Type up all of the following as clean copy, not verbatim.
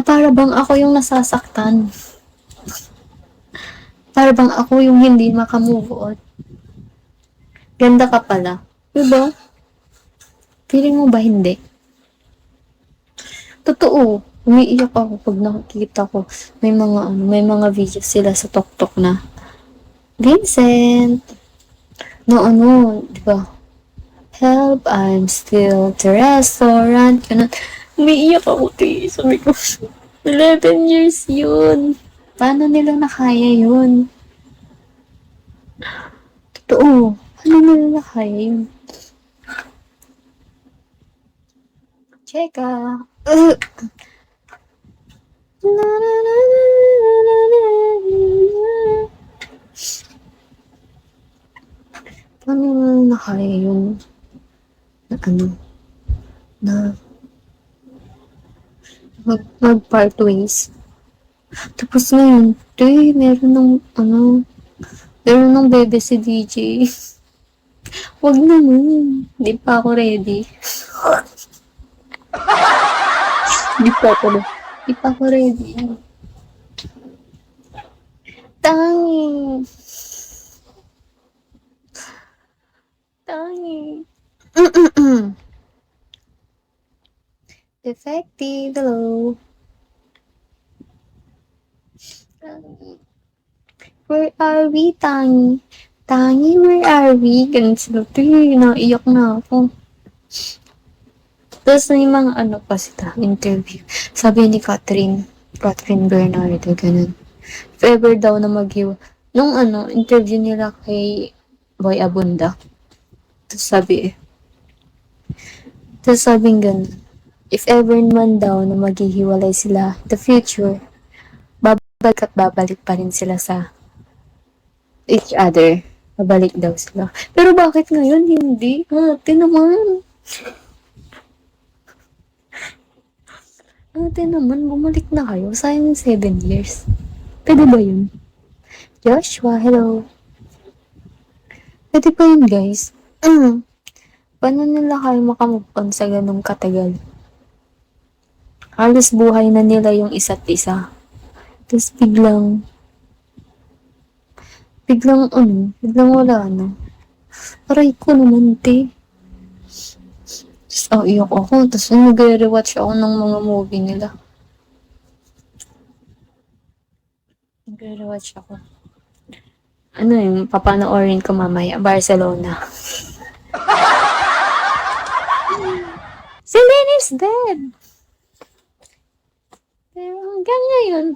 Na para bang ako yung nasasaktan. Para bang ako yung hindi makamove on. Ganda ka pala. Diba? Feeling mo ba hindi? Totoo. Umiiyak ako pag nakikita ko. May mga videos sila sa TokTok na, Vincent, no ano, di ba? Help, I'm still at the restaurant. Ganun. Umiiyak ako, te. Sabi ko, 11 years yun. Paano nila nakaya yun? Totoo. Paano nila nakaya yun? Cheka. Paano nila nakaya yun? Na ano? Na mag-part ways. Tapos ngayon, meron ng bebe si DJ. Wag naman. Di pa ako ready. Di pa ako, di pa ako ready. Tangi. Tangi. Defective. Hello. Where are we, Tangi? Tangi, where are we? Ganun sila. Naiyak na ako. Tapos may mga ano pa sila, interview. Sabi ni Catherine Bernardo, ganun. If ever daw na nung interview nila kay Boy Abunda. Tapos sabing ganun. If ever man daw na maghihiwalay sila, the future, babalik at babalik pa rin sila sa each other. Babalik daw sila. Pero bakit ngayon hindi? Ate naman. Ate naman, bumalik na kayo. Sayang 7 years. Pwede ba yun? Joshua, hello. Pwede ba yun, guys? Paano nila kayo makamove on sa ganung katagal? Halos buhay na nila yung isa't isa. Tapos biglang wala na. Aray ko naman, te. Tapos, iyak ako. Tapos, nag-rewatch ako ng mga movie nila. Nag-rewatch ako. Ano yung papanoorin ko mamaya? Barcelona. Si Lenny's dead! Pero hanggang ngayon,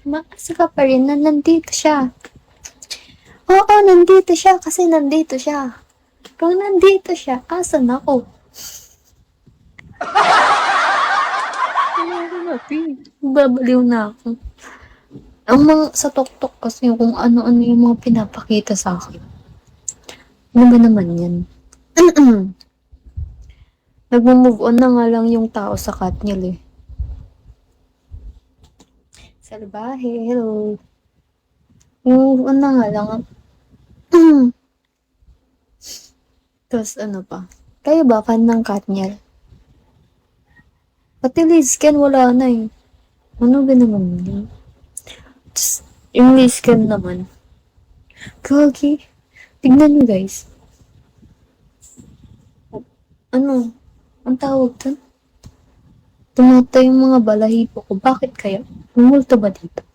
maasa pa rin na nandito siya. Oo, nandito siya kasi nandito siya. Kung nandito siya, asan ako? Babaliw na ako. Ang mga sa TokTok kasi kung ano-ano yung mga pinapakita sa akin. Ano ba naman yan? Nag-move on na nga lang yung tao sa Katniel eh. Salbahe, hello. Move on na nga lang. Tapos ano pa? Kayo ba fan ng Katniel? Pati Lizken wala na eh. Ano ba naman yun? Tapos, yung Lizken naman. Gagi. Tignan nyo guys. Ano? Ang tawag dun? Tumata yung mga balahibo ko. Bakit kaya? Umulto ba dito?